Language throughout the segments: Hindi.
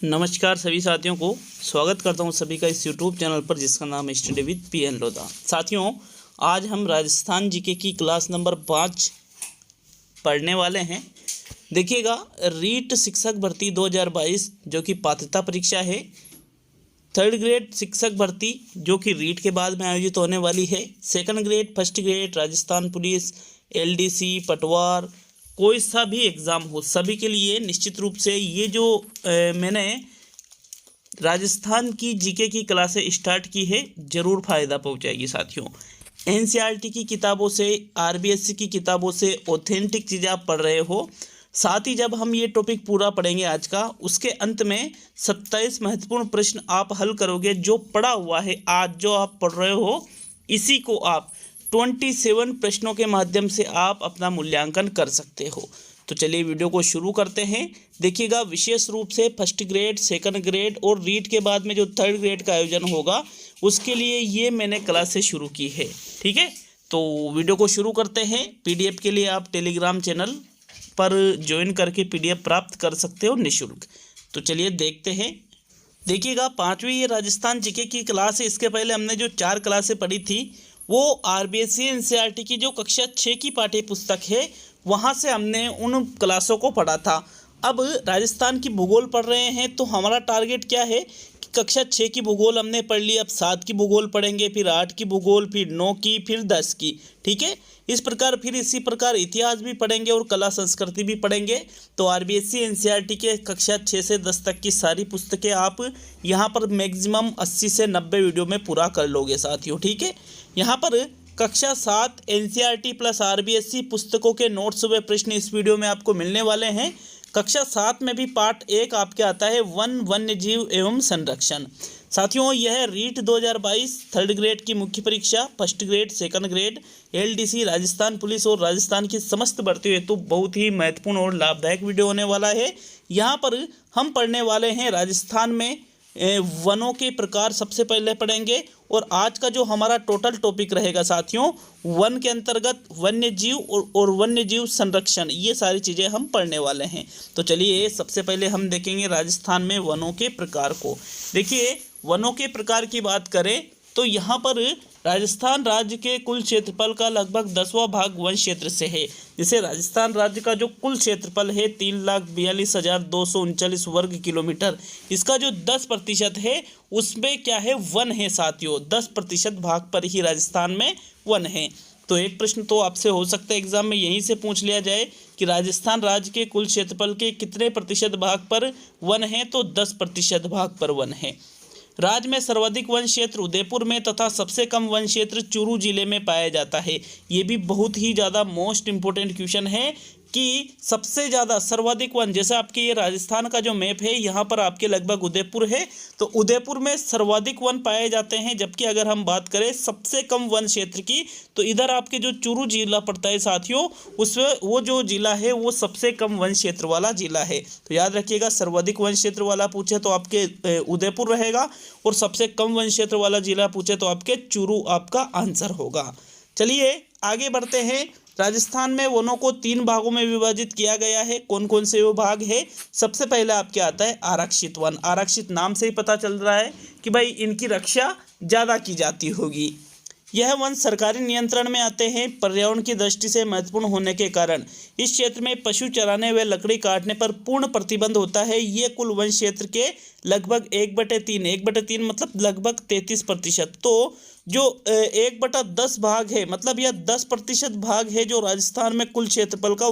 नमस्कार सभी साथियों को स्वागत करता हूं सभी का इस YouTube चैनल पर जिसका नाम है स्टडी विद PN लोधा। साथियों, आज हम राजस्थान जीके की क्लास नंबर 5 पढ़ने वाले हैं। देखिएगा, रीट शिक्षक भर्ती 2022 जो कि पात्रता परीक्षा है, 3rd ग्रेड शिक्षक भर्ती जो कि रीट के बाद में आयोजित होने वाली है, 2nd grade, 1st grade, Rajasthan police, LDC, पटवार, कोई सा भी एग्ज़ाम हो, सभी के लिए निश्चित रूप से ये जो मैंने राजस्थान की जीके की क्लासें स्टार्ट की है, ज़रूर फ़ायदा पहुंचाएगी साथियों। NCERT की किताबों से, RBSC की किताबों से ऑथेंटिक चीज़ें आप पढ़ रहे हो। साथ ही जब हम ये टॉपिक पूरा पढ़ेंगे आज का, उसके अंत में 27 महत्वपूर्ण प्रश्न आप हल करोगे। जो पढ़ा हुआ है आज जो आप पढ़ रहे हो, इसी को आप 27 प्रश्नों के माध्यम से आप अपना मूल्यांकन कर सकते हो। तो चलिए वीडियो को शुरू करते हैं। देखिएगा, विशेष रूप से 1st ग्रेड, 2nd ग्रेड और रीट के बाद में जो 3rd ग्रेड का आयोजन होगा, उसके लिए ये मैंने क्लासें शुरू की है। ठीक है, तो वीडियो को शुरू करते हैं। PDF के लिए आप टेलीग्राम चैनल पर ज्वाइन करके PDF प्राप्त कर सकते हो निःशुल्क। तो चलिए देखते हैं। देखिएगा, 5वीं ये राजस्थान जीके की क्लास है। इसके पहले हमने जो 4 क्लासें पढ़ी थी वो RBSC NCERT की जो कक्षा 6 की पाठ्य पुस्तक है, वहाँ से हमने उन क्लासों को पढ़ा था। अब राजस्थान की भूगोल पढ़ रहे हैं, तो हमारा टारगेट क्या है कि कक्षा 6 की भूगोल हमने पढ़ ली, अब 7 की भूगोल पढ़ेंगे, फिर 8 की भूगोल, फिर 9 की, फिर 10 की। ठीक है, इस प्रकार फिर इसी प्रकार इतिहास भी पढ़ेंगे और कला संस्कृति भी पढ़ेंगे। तो RBSC NCERT के कक्षा 6 से 10 तक की सारी पुस्तकें आप यहाँ पर मैक्सिमम 80 से 90 वीडियो में पूरा कर लोगे साथियों। ठीक है, यहाँ पर कक्षा 7 NCERT प्लस RBSC पुस्तकों के नोट्स व प्रश्न इस वीडियो में आपको मिलने वाले हैं। कक्षा 7 में भी पार्ट 1 आपके आता है वन्य जीव एवं संरक्षण। साथियों, यह रीट 2022 3rd ग्रेड की मुख्य परीक्षा, 1st grade, 2nd grade, LDC, Rajasthan police और राजस्थान की समस्त भर्तियों हेतु बहुत ही महत्वपूर्ण और लाभदायक वीडियो होने वाला है। यहाँ पर हम पढ़ने वाले हैं राजस्थान में वनों के प्रकार सबसे पहले पढ़ेंगे। और आज का जो हमारा टोटल टॉपिक रहेगा साथियों, वन के अंतर्गत वन्य जीव और वन्य जीव संरक्षण, ये सारी चीज़ें हम पढ़ने वाले हैं। तो चलिए सबसे पहले हम देखेंगे राजस्थान में वनों के प्रकार को। देखिए, वनों के प्रकार की बात करें तो यहाँ पर राजस्थान राज्य के कुल क्षेत्रफल का लगभग 10वां भाग वन क्षेत्र से है। जैसे राजस्थान राज्य का जो कुल क्षेत्रफल है 3,42,239 वर्ग किलोमीटर, इसका जो 10% है उसमें क्या है, वन है साथियों। 10% भाग पर ही राजस्थान में वन है। तो एक प्रश्न तो आपसे हो सकता है एग्जाम में यहीं से पूछ लिया जाए कि राजस्थान राज्य के कुल क्षेत्रफल के कितने प्रतिशत भाग पर वन है, तो 10% भाग पर वन है। राज्य में सर्वाधिक वन क्षेत्र उदयपुर में तथा सबसे कम वन क्षेत्र चूरू जिले में पाया जाता है। ये भी बहुत ही ज़्यादा मोस्ट इम्पोर्टेंट क्वेश्चन है कि सबसे ज़्यादा सर्वाधिक वन, जैसे आपके ये राजस्थान का जो मैप है, यहाँ पर आपके लगभग उदयपुर है, तो उदयपुर में सर्वाधिक वन पाए जाते हैं। जबकि अगर हम बात करें सबसे कम वन क्षेत्र की, तो इधर आपके जो चूरू जिला पड़ता है साथियों, उसमें वो जो जिला है वो सबसे कम वन क्षेत्र वाला जिला है। तो याद रखिएगा, सर्वाधिक वन क्षेत्र वाला पूछे तो आपके उदयपुर रहेगा, और सबसे कम वन क्षेत्र वाला जिला पूछे तो आपके चूरू आपका आंसर होगा। चलिए आगे बढ़ते हैं। राजस्थान में वनों को 3 भागों में विभाजित किया गया है। कौन कौन से वो भाग है? सबसे पहले आपके आता है आरक्षित वन। आरक्षित नाम से ही पता चल रहा है कि भाई इनकी रक्षा ज़्यादा की जाती होगी। यह वन सरकारी नियंत्रण में आते हैं। पर्यावरण की दृष्टि से महत्वपूर्ण होने के कारण इस क्षेत्र में पशु चराने व लकड़ी काटने पर पूर्ण प्रतिबंध होता है। ये कुल वन क्षेत्र के लगभग 1/3 मतलब लगभग 33%। तो जो 1/10 भाग है, मतलब यह 10% भाग है जो राजस्थान में कुल क्षेत्रफल का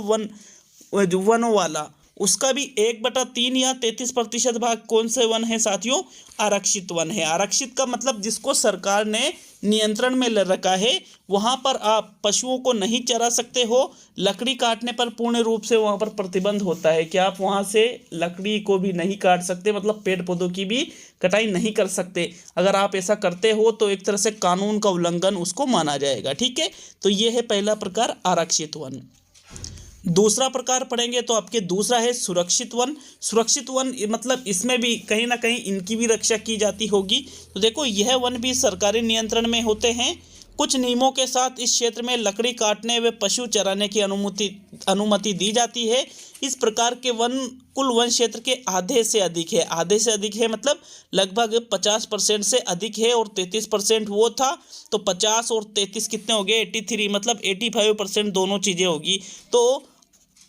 वनों वाला, उसका भी 1/3 या 33% भाग कौन से वन है साथियों? आरक्षित वन है। आरक्षित का मतलब जिसको सरकार ने नियंत्रण में ले रखा है, वहाँ पर आप पशुओं को नहीं चरा सकते हो। लकड़ी काटने पर पूर्ण रूप से वहाँ पर प्रतिबंध होता है कि आप वहाँ से लकड़ी को भी नहीं काट सकते, मतलब पेड़ पौधों की भी कटाई नहीं कर सकते। अगर आप ऐसा करते हो तो एक तरह से कानून का उल्लंघन उसको माना जाएगा। ठीक है, तो ये है पहला प्रकार आरक्षित वन। दूसरा प्रकार पढ़ेंगे तो आपके दूसरा है सुरक्षित वन। सुरक्षित वन मतलब इसमें भी कहीं ना कहीं इनकी भी रक्षा की जाती होगी। तो देखो, यह वन भी सरकारी नियंत्रण में होते हैं। कुछ नियमों के साथ इस क्षेत्र में लकड़ी काटने व पशु चराने की अनुमति दी जाती है। इस प्रकार के वन कुल वन क्षेत्र के आधे से अधिक है। आधे से अधिक है मतलब लगभग 50% से अधिक है, और 33% वो था, तो 50 और 33 कितने हो गए 83, मतलब 85% दोनों चीज़ें होगी। तो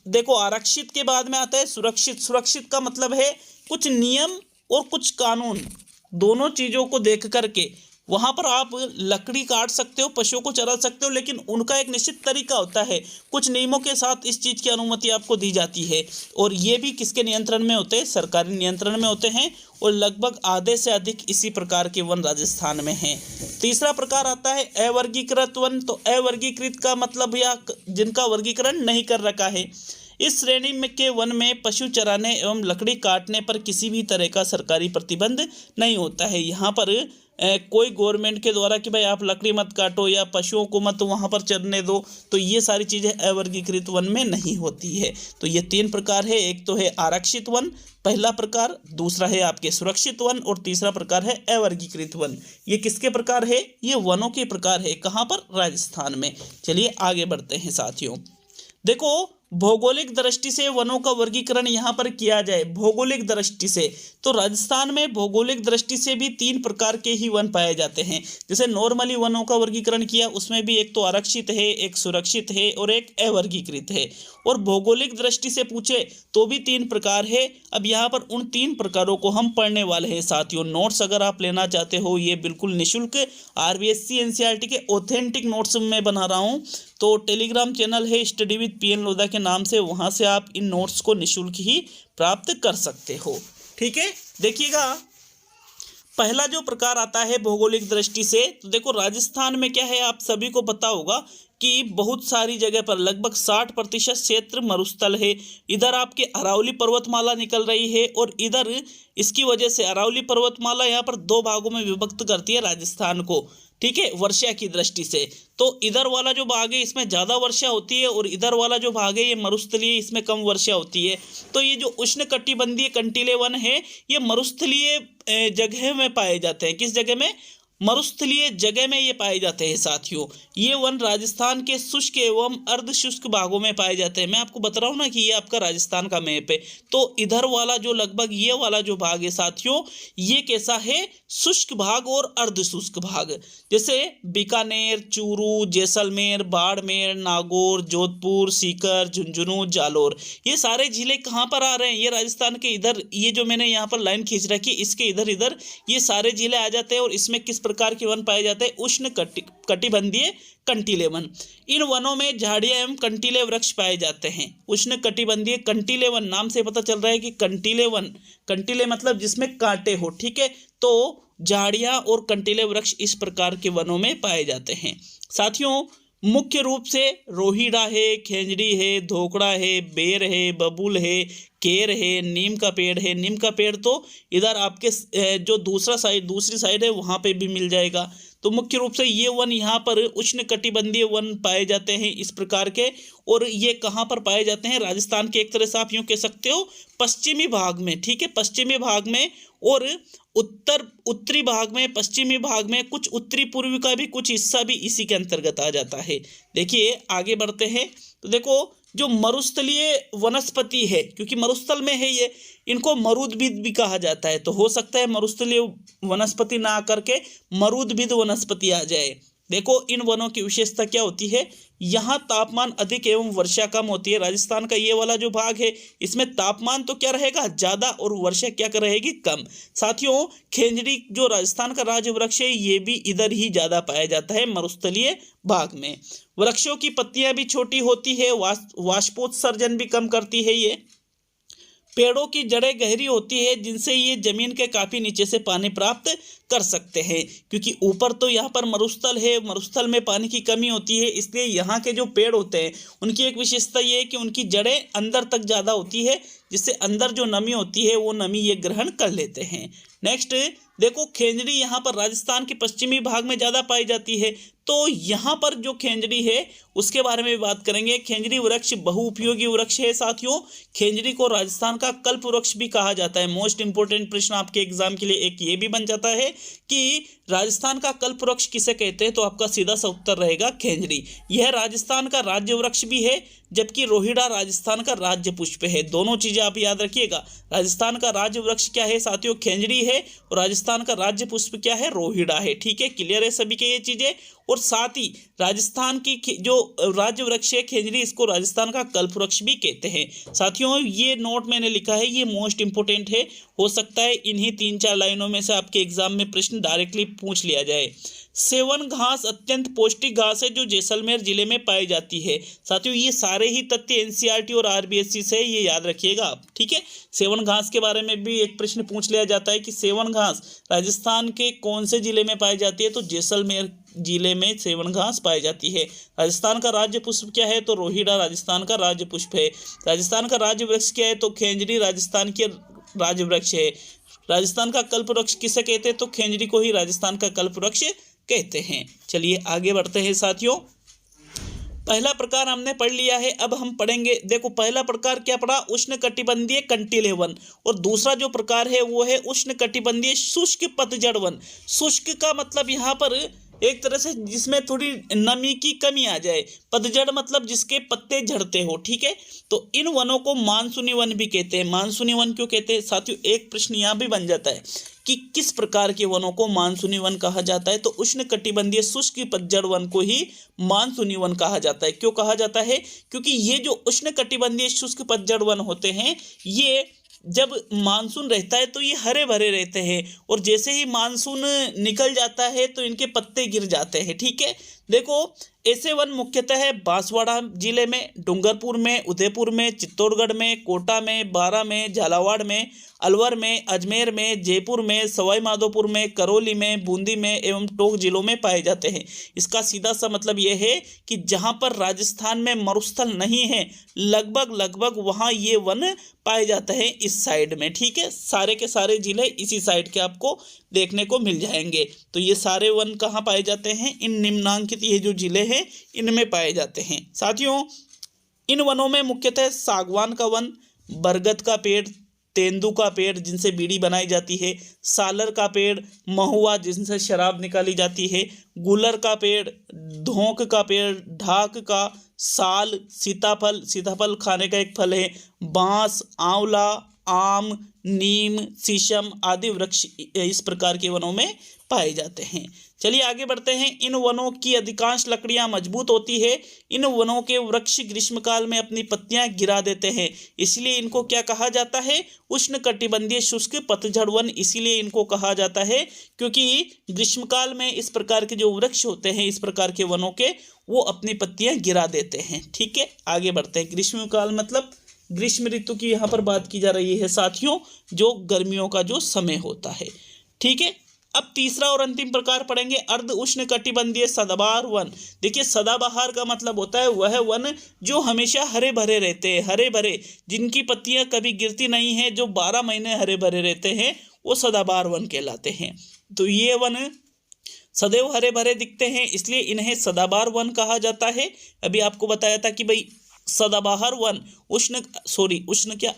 देखो आरक्षित के बाद में आता है सुरक्षित। सुरक्षित का मतलब है कुछ नियम और कुछ कानून, दोनों चीज़ों को देख करके वहाँ पर आप लकड़ी काट सकते हो, पशुओं को चरा सकते हो, लेकिन उनका एक निश्चित तरीका होता है। कुछ नियमों के साथ इस चीज़ की अनुमति आपको दी जाती है, और ये भी किसके नियंत्रण में होते हैं? सरकारी नियंत्रण में होते हैं, और लगभग आधे से अधिक इसी प्रकार के वन राजस्थान में हैं। तीसरा प्रकार आता है अवर्गीकृत वन। तो अवर्गीकृत का मतलब या जिनका वर्गीकरण नहीं कर रखा है। इस श्रेणी में के वन में पशु चराने एवं लकड़ी काटने पर किसी भी तरह का सरकारी प्रतिबंध नहीं होता है। यहाँ पर कोई गवर्नमेंट के द्वारा कि भाई आप लकड़ी मत काटो या पशुओं को मत वहाँ पर चरने दो, तो ये सारी चीज़ें अवर्गीकृत वन में नहीं होती है। तो ये 3 प्रकार है, एक तो है आरक्षित वन पहला प्रकार, दूसरा है आपके सुरक्षित वन, और तीसरा प्रकार है अवर्गीकृत वन। ये किसके प्रकार है? ये वनों के प्रकार है। कहाँ पर? राजस्थान में। चलिए आगे बढ़ते हैं साथियों। देखो भौगोलिक दृष्टि से वनों का वर्गीकरण यहाँ पर किया जाए, भौगोलिक दृष्टि से, तो राजस्थान में भौगोलिक दृष्टि से भी 3 प्रकार के ही वन पाए जाते हैं। जैसे नॉर्मली वनों का वर्गीकरण किया, उसमें भी एक तो आरक्षित है, एक सुरक्षित है और एक अवर्गीकृत है। और भौगोलिक दृष्टि से पूछे तो भी 3 प्रकार है। अब यहाँ पर उन 3 प्रकारों को हम पढ़ने वाले हैं साथियों। नोट्स अगर आप लेना चाहते हो, ये बिल्कुल निःशुल्क आरबीएससी एनसीईआरटी के ऑथेंटिक नोट्स मैं बना रहा हूँ। तो टेलीग्राम चैनल है स्टडी विद पीएन लोधा के नाम से, वहाँ से आप इन नोट्स को निःशुल्क ही प्राप्त कर सकते हो। ठीक है, देखिएगा पहला जो प्रकार आता है भौगोलिक दृष्टि से, तो देखो राजस्थान में क्या है, आप सभी को पता होगा कि बहुत सारी जगह पर लगभग 60% क्षेत्र मरुस्थल है। इधर आपके अरावली पर्वतमाला निकल रही है, और इधर इसकी वजह से अरावली पर्वतमाला यहाँ पर 2 भागों में विभक्त करती है राजस्थान को। ठीक है, वर्षा की दृष्टि से तो इधर वाला जो भाग है इसमें ज़्यादा वर्षा होती है, और इधर वाला जो भाग है ये मरुस्थलीय, इसमें कम वर्षा होती है। तो ये जो उष्णकटिबंधीय कंटीले वन है ये मरुस्थलीय जगह में पाए जाते हैं। किस जगह में? मरुस्थलीय जगह में ये पाए जाते हैं साथियों। ये वन राजस्थान के शुष्क एवं अर्ध शुष्क भागों में पाए जाते हैं। मैं आपको बता रहा हूँ ना कि ये आपका राजस्थान का मैप है। तो इधर वाला जो लगभग ये वाला जो भाग है साथियों, ये कैसा है? शुष्क भाग और अर्ध शुष्क भाग। जैसे बीकानेर, चूरू, जैसलमेर, बाड़मेर, नागौर, जोधपुर, सीकर, झुंझुनू, जालोर, ये सारे जिले कहाँ पर आ रहे हैं? ये राजस्थान के इधर, ये जो मैंने यहाँ पर लाइन खींच रखी है इसके इधर इधर ये सारे जिले आ जाते हैं। और इसमें किस प्रकार के वन पाए जाते हैं? उष्ण कटिबंधीय कंटीले वन। इन वनों में झाड़ियां एवं कंटीले वृक्ष पाए जाते हैं। उष्ण कटिबंधीय कंटीले वन, नाम से पता चल रहा है कि कंटीले वन, कंटीले मतलब जिसमें कांटे हो। ठीक है, तो झाड़ियां और कंटीले वृक्ष इस प्रकार के वनों में पाए जाते हैं साथियों। मुख्य रूप से रोहिड़ा है, खेजड़ी है, धोकड़ा है, बेर है, बबूल है, केर है, नीम का पेड़ है। नीम का पेड़ तो इधर आपके जो दूसरी साइड है वहाँ पे भी मिल जाएगा। तो मुख्य रूप से ये वन यहाँ पर उष्ण कटिबंधीय वन पाए जाते हैं इस प्रकार के। और ये कहाँ पर पाए जाते हैं? राजस्थान के एक तरह से आप यूँ कह सकते हो पश्चिमी भाग में। ठीक है, पश्चिमी भाग में, और उत्तरी भाग में, पश्चिमी भाग में, कुछ उत्तरी पूर्वी का भी कुछ हिस्सा भी इसी के अंतर्गत आ जाता है। देखिए आगे बढ़ते हैं। तो देखो जो मरुस्थलीय वनस्पति है, क्योंकि मरुस्थल में है ये, इनको मरुद्भिद भी कहा जाता है। तो हो सकता है मरुस्थलीय वनस्पति ना आकर के मरुद्भिद वनस्पति आ जाए। देखो इन वनों की विशेषता क्या होती है? यहाँ तापमान अधिक एवं वर्षा कम होती है। राजस्थान का ये वाला जो भाग है इसमें तापमान तो क्या रहेगा? ज़्यादा, और वर्षा क्या रहेगी? कम। साथियों खेजड़ी जो राजस्थान का राज्य वृक्ष है ये भी इधर ही ज़्यादा पाया जाता है, मरुस्थलीय भाग में। वृक्षों की पत्तियां भी छोटी होती है, वाष्पोत्सर्जन भी कम करती है ये। पेड़ों की जड़ें गहरी होती है जिनसे ये जमीन के काफी नीचे से पानी प्राप्त कर सकते हैं। क्योंकि ऊपर तो यहाँ पर मरुस्थल है, मरुस्थल में पानी की कमी होती है, इसलिए यहाँ के जो पेड़ होते हैं उनकी एक विशेषता ये है कि उनकी जड़ें अंदर तक ज़्यादा होती है, जिससे अंदर जो नमी होती है वो नमी ये ग्रहण कर लेते हैं। नेक्स्ट देखो खेजड़ी यहाँ पर राजस्थान के पश्चिमी भाग में ज़्यादा पाई जाती है। तो यहाँ पर जो खेंजड़ी है उसके बारे में भी बात करेंगे। खेंजड़ी वृक्ष बहुउपयोगी वृक्ष है साथियों। खेंजड़ी को राजस्थान का कल्प वृक्ष भी कहा जाता है। मोस्ट इंपोर्टेंट प्रश्न आपके एग्जाम के लिए एक ये भी बन जाता है कि राजस्थान का कल्प वृक्ष किसे कहते हैं, तो आपका सीधा सा उत्तर रहेगा खेंजड़ी। यह राजस्थान का राज्य वृक्ष भी है, जबकि रोहिड़ा राजस्थान का राज्य पुष्प है। दोनों चीजें आप याद रखिएगा। राजस्थान का राज्य वृक्ष क्या है साथियों, खेंजड़ी है, और राजस्थान का राज्य पुष्प क्या है, रोहिड़ा है। ठीक है, क्लियर है सभी के ये चीजें। और साथ ही राजस्थान की जो राज्य वृक्ष है खेंजड़ी, इसको राजस्थान का कल्प वृक्ष भी कहते हैं साथियों। ये नोट मैंने लिखा है, ये मोस्ट इंपोर्टेंट है। हो सकता है इन्हीं 3-4 लाइनों में से आपके एग्जाम में प्रश्न डायरेक्टली पूछ लिया जाए। सेवन घास अत्यंत पौष्टिक घास है जो जैसलमेर जिले में पाई जाती है साथियों। ये सारे ही तथ्य एनसीईआरटी और आरबीएससी से, ये याद रखिएगा आप। ठीक है, सेवन घास के बारे में भी एक प्रश्न पूछ लिया जाता है कि सेवन घास राजस्थान के कौन से जिले में पाई जाती है, तो जैसलमेर जिले में सेवन घास पाई जाती है। राजस्थान का राज्य पुष्प क्या है, तो रोहिड़ा राजस्थान का राज्य पुष्प है। राजस्थान का राज्य वृक्ष क्या है, तो खेंजड़ी राजस्थान के राज्य वृक्ष है। राजस्थान का कल्प वृक्ष किसे कहते हैं, तो खेंजड़ी को ही राजस्थान का कल्प वृक्ष कहते हैं। चलिए आगे बढ़ते हैं साथियों। पहला प्रकार हमने पढ़ लिया है, अब हम पढ़ेंगे। देखो पहला प्रकार क्या पढ़ा, उष्णकटिबंधीय कंटीले वन, और दूसरा जो प्रकार है वो है उष्णकटिबंधीय शुष्क पतझड़ वन। शुष्क का मतलब यहाँ पर एक तरह से जिसमें थोड़ी नमी की कमी आ जाए, पतझड़ मतलब जिसके पत्ते झड़ते हो। ठीक है, तो इन वनों को मानसूनी वन भी कहते हैं। मानसूनी वन क्यों कहते हैं साथियों, एक प्रश्न यहाँ भी बन जाता है कि किस प्रकार के वनों को मानसूनी वन कहा जाता है, तो उष्णकटिबंधीय शुष्क पतझड़ वन को ही मानसूनी वन कहा जाता है। क्यों कहा जाता है, क्योंकि ये जो उष्णकटिबंधीय शुष्क पतझड़ वन होते हैं, ये जब मानसून रहता है तो ये हरे भरे रहते हैं, और जैसे ही मानसून निकल जाता है तो इनके पत्ते गिर जाते हैं। ठीक है, देखो ऐसे वन मुख्यतः बांसवाड़ा जिले में, डूंगरपुर में, उदयपुर में, चित्तौड़गढ़ में, कोटा में, बारा में, झालावाड़ में, अलवर में, अजमेर में, जयपुर में, सवाई माधोपुर में, करौली में, बूंदी में एवं टोंक जिलों में पाए जाते हैं। इसका सीधा सा मतलब यह है कि जहां पर राजस्थान में मरुस्थल नहीं है, लगभग वहां ये वन पाए जाते हैं इस साइड में। ठीक है, सारे के सारे जिले इसी साइड के आपको देखने को मिल जाएंगे। तो ये सारे वन कहाँ पाए जाते हैं, इन निम्नांकित ये जो जिले हैं इनमें पाए जाते हैं साथियों। इन वनों में मुख्यतः सागवान का वन, बरगद का पेड़, तेंदू का पेड़ जिनसे बीड़ी बनाई जाती है, सालर का पेड़, महुआ जिनसे शराब निकाली जाती है, गुलर का पेड़, धोंक का पेड़, ढाक का, साल, सीताफल खाने का एक फल है, बांस, आंवला, आम, नीम, शीशम आदि वृक्ष इस प्रकार के वनों में पाए जाते हैं। चलिए आगे बढ़ते हैं। इन वनों की अधिकांश लकड़ियां मजबूत होती है। इन वनों के वृक्ष ग्रीष्मकाल में अपनी पत्तियां गिरा देते हैं, इसलिए इनको क्या कहा जाता है, उष्णकटिबंधीय शुष्क पतझड़ वन। इसीलिए इनको कहा जाता है क्योंकि ग्रीष्मकाल में इस प्रकार के जो वृक्ष होते हैं, इस प्रकार के वनों के, वो अपनी पत्तियां गिरा देते हैं। ठीक है, आगे बढ़ते हैं। ग्रीष्मकाल मतलब ग्रीष्म ऋतु की यहाँ पर बात की जा रही है साथियों, जो गर्मियों का जो समय होता है। ठीक है, अब तीसरा और अंतिम प्रकार पढ़ेंगे, अर्ध उष्णकटिबंधीय सदाबहार वन। देखिए सदाबहार का मतलब होता है वह वन जो हमेशा हरे भरे रहते हैं, हरे भरे, जिनकी पत्तियां कभी गिरती नहीं हैं, जो 12 महीने हरे भरे रहते हैं, वो सदाबहार वन कहलाते हैं। तो ये वन सदैव हरे भरे दिखते हैं, इसलिए इन्हें सदाबहार वन कहा जाता है। अभी आपको बताया था कि भाई सदाबहार वन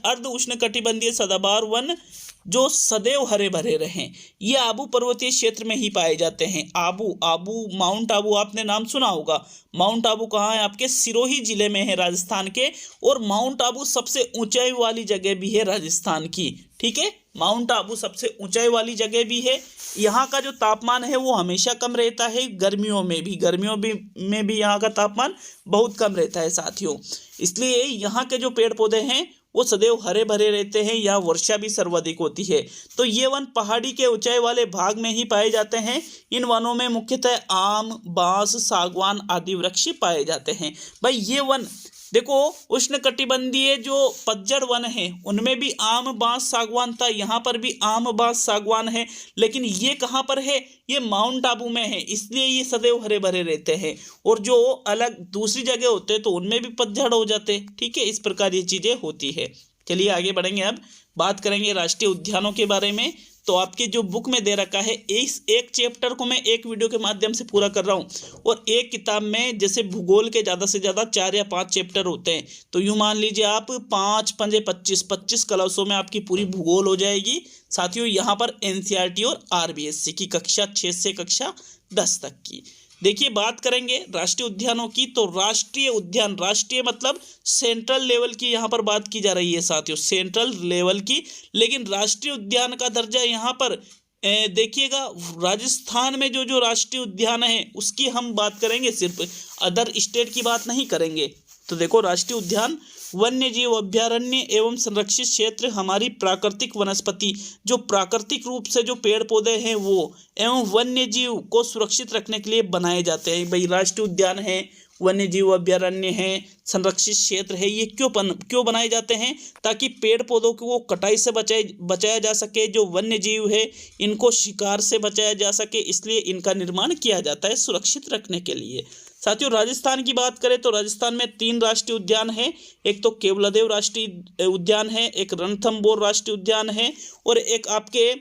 अर्ध उष्णकटिबंधीय सदाबहार वन जो सदैव हरे भरे रहें, ये आबू पर्वतीय क्षेत्र में ही पाए जाते हैं। आबू माउंट आबू आपने नाम सुना होगा। माउंट आबू कहाँ है, आपके सिरोही जिले में है राजस्थान के, और माउंट आबू सबसे ऊंचाई वाली जगह भी है राजस्थान की। ठीक है, माउंट आबू सबसे ऊंचाई वाली जगह भी है। यहाँ का जो तापमान है वो हमेशा कम रहता है, गर्मियों में भी यहाँ का तापमान बहुत कम रहता है साथियों। इसलिए यहाँ के जो पेड़ पौधे हैं वो सदैव हरे भरे रहते हैं, यहाँ वर्षा भी सर्वाधिक होती है। तो ये वन पहाड़ी के ऊंचाई वाले भाग में ही पाए जाते हैं। इन वनों में मुख्यतः आम, बांस, सागवान आदि वृक्ष पाए जाते हैं। भाई ये वन देखो उष्णकटिबंधीय जो पतझड़ वन है उनमें भी आम, बांस, सागवान था, यहाँ पर भी आम, बांस, सागवान है, लेकिन ये कहाँ पर है, ये माउंट आबू में है, इसलिए ये सदैव हरे भरे रहते हैं। और जो अलग दूसरी जगह होते हैं तो उनमें भी पतझड़ हो जाते। ठीक है, इस प्रकार ये चीजें होती है। चलिए आगे बढ़ेंगे, अब बात करेंगे राष्ट्रीय उद्यानों के बारे में। तो आपके जो बुक में दे रखा है, इस एक चैप्टर को मैं एक वीडियो के माध्यम से पूरा कर रहा हूँ। और एक किताब में जैसे भूगोल के ज़्यादा से ज़्यादा 4 या 5 चैप्टर होते हैं, तो यूँ मान लीजिए आप 5 पंजे 25 क्लासों में आपकी पूरी भूगोल हो जाएगी। साथियों यहाँ पर एनसीईआरटी और आरबीएससी की कक्षा 6 से कक्षा 10 तक की। देखिए बात करेंगे राष्ट्रीय उद्यानों की, तो राष्ट्रीय उद्यान, राष्ट्रीय मतलब सेंट्रल लेवल की यहाँ पर बात की जा रही है साथियों, सेंट्रल लेवल की। लेकिन राष्ट्रीय उद्यान का दर्जा यहाँ पर देखिएगा राजस्थान में जो राष्ट्रीय उद्यान है उसकी हम बात करेंगे, सिर्फ अदर स्टेट की बात नहीं करेंगे। तो देखो राष्ट्रीय उद्यान वन्य जीव अभ्यारण्य एवं संरक्षित क्षेत्र हमारी प्राकृतिक वनस्पति, जो प्राकृतिक रूप से जो पेड़ पौधे हैं वो एवं वन्य जीव को सुरक्षित रखने के लिए बनाए जाते हैं। भाई राष्ट्रीय उद्यान है, वन्य जीव अभ्यारण्य है, संरक्षित क्षेत्र है, ये क्यों बनाए जाते हैं? ताकि पेड़ पौधों को कटाई से बचाया जा सके, जो वन्य जीव है इनको शिकार से बचाया जा सके, इसलिए इनका निर्माण किया जाता है सुरक्षित रखने के लिए। साथियों राजस्थान की बात करें तो राजस्थान में 3 राष्ट्रीय उद्यान है। एक तो केवलादेव राष्ट्रीय उद्यान है, एक रणथंबोर राष्ट्रीय उद्यान है, और एक आपके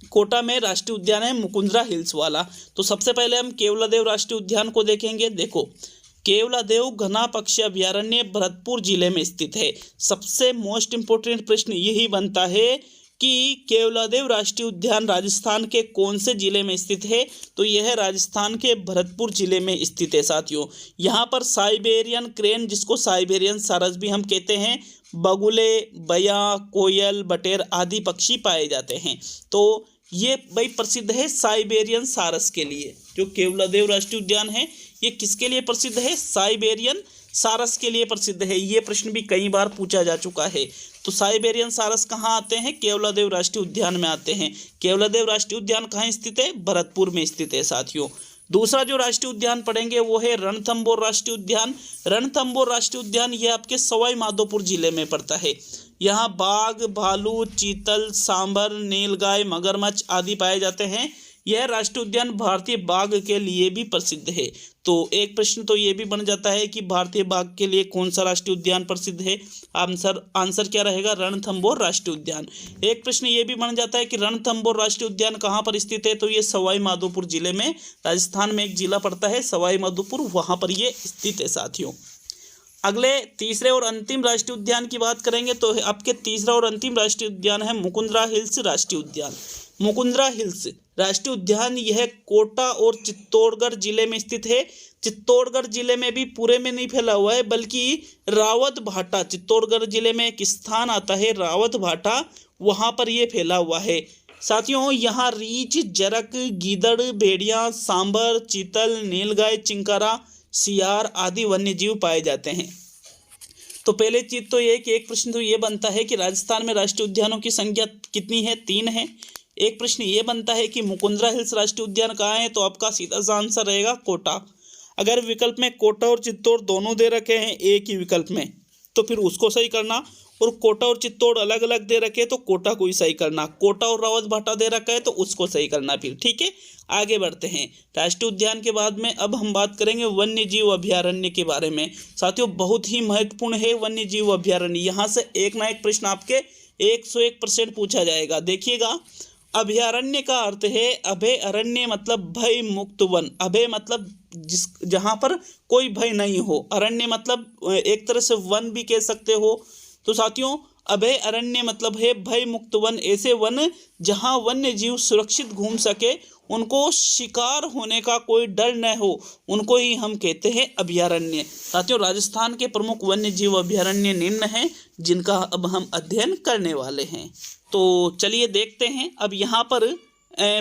कोटा में राष्ट्रीय उद्यान है मुकुंदरा हिल्स वाला। तो सबसे पहले हम केवलादेव राष्ट्रीय उद्यान को देखेंगे। देखो केवलादेव घना पक्षी अभ्यारण्य भरतपुर जिले में स्थित है। सबसे मोस्ट इंपोर्टेंट प्रश्न यही बनता है कि केवलादेव राष्ट्रीय उद्यान राजस्थान के कौन से जिले में स्थित है? तो यह राजस्थान के भरतपुर जिले में स्थित है साथियों। यहाँ पर साइबेरियन क्रेन, जिसको साइबेरियन सारस भी हम कहते हैं, बगुले, बया, कोयल, बटेर आदि पक्षी पाए जाते हैं। तो ये भाई प्रसिद्ध है साइबेरियन सारस के लिए। जो केवलादेव राष्ट्रीय उद्यान है ये किसके लिए प्रसिद्ध है? साइबेरियन सारस के लिए प्रसिद्ध है। ये प्रश्न भी कई बार पूछा जा चुका है। तो साइबेरियन सारस कहाँ आते हैं? केवलादेव राष्ट्रीय उद्यान में आते हैं। केवलादेव राष्ट्रीय उद्यान कहाँ स्थित है? भरतपुर में स्थित है साथियों। दूसरा जो राष्ट्रीय उद्यान पढ़ेंगे वो है रणथंबोर राष्ट्रीय उद्यान। रणथंबोर राष्ट्रीय उद्यान ये आपके सवाई माधोपुर जिले में पड़ता है। यहाँ बाघ, भालू, चीतल, सांभर, नीलगाय, मगरमच्छ आदि पाए जाते हैं। यह राष्ट्रीय उद्यान भारतीय बाघ के लिए भी प्रसिद्ध है। तो एक प्रश्न तो ये भी बन जाता है कि भारतीय बाघ के लिए कौन सा राष्ट्रीय उद्यान प्रसिद्ध है? आंसर क्या रहेगा? रणथंबोर राष्ट्रीय उद्यान। एक प्रश्न ये भी बन जाता है कि रणथंबोर राष्ट्रीय उद्यान कहाँ पर स्थित है? तो ये सवाई माधोपुर जिले में, राजस्थान में एक जिला पड़ता है सवाई माधोपुर, वहाँ पर ये स्थित है साथियों। अगले तीसरे और अंतिम राष्ट्रीय उद्यान की बात करेंगे तो आपके तीसरा और अंतिम राष्ट्रीय उद्यान है मुकुंदरा हिल्स राष्ट्रीय उद्यान। मुकुंदरा हिल्स राष्ट्रीय उद्यान यह कोटा और चित्तौड़गढ़ जिले में स्थित है। चित्तौड़गढ़ जिले में भी पूरे में नहीं फैला हुआ है, बल्कि रावत भाटा, चित्तौड़गढ़ जिले में एक स्थान आता है रावत भाटा, वहाँ पर ये फैला हुआ है साथियों। यहाँ रीछ, जरक, गीदड़, भेड़िया, सांबर, चीतल, नीलगाय, चिंकारा, सियार आदि वन्य जीव पाए जाते हैं। तो पहले चीज तो ये कि एक प्रश्न तो ये बनता है कि राजस्थान में राष्ट्रीय उद्यानों की संख्या कितनी है? 3 है। एक प्रश्न ये बनता है कि मुकुंदरा हिल्स राष्ट्रीय उद्यान कहाँ है? तो आपका सीधा सा आंसर रहेगा कोटा। अगर विकल्प में कोटा और चित्तौड़ दोनों दे रखे हैं एक ही विकल्प में, तो फिर उसको सही करना, और कोटा और चित्तौड़ अलग अलग दे रखे तो कोटा को ही सही करना। कोटा और रावत भाटा दे रखा है तो उसको सही करना फिर, ठीक है। आगे बढ़ते हैं। राष्ट्रीय उद्यान के बाद में अब हम बात करेंगे वन्य जीव अभ्यारण्य के बारे में। साथियों बहुत ही महत्वपूर्ण है वन्य जीव अभ्यारण्य। यहाँ से एक ना एक प्रश्न आपके 101% पूछा जाएगा। देखिएगा, अभयारण्य का अर्थ है, अभय अरण्य मतलब भय मुक्त वन। अभय मतलब जहाँ पर कोई भय नहीं हो, अरण्य मतलब एक तरह से वन भी कह सकते हो। तो साथियों अभय अरण्य मतलब है भय मुक्त वन, ऐसे वन जहाँ वन्य जीव सुरक्षित घूम सके, उनको शिकार होने का कोई डर न हो, उनको ही हम कहते हैं अभयारण्य। साथियों राजस्थान के प्रमुख वन्य जीव अभयारण्य निम्न हैं, जिनका अब हम अध्ययन करने वाले हैं। तो चलिए देखते हैं। अब यहाँ पर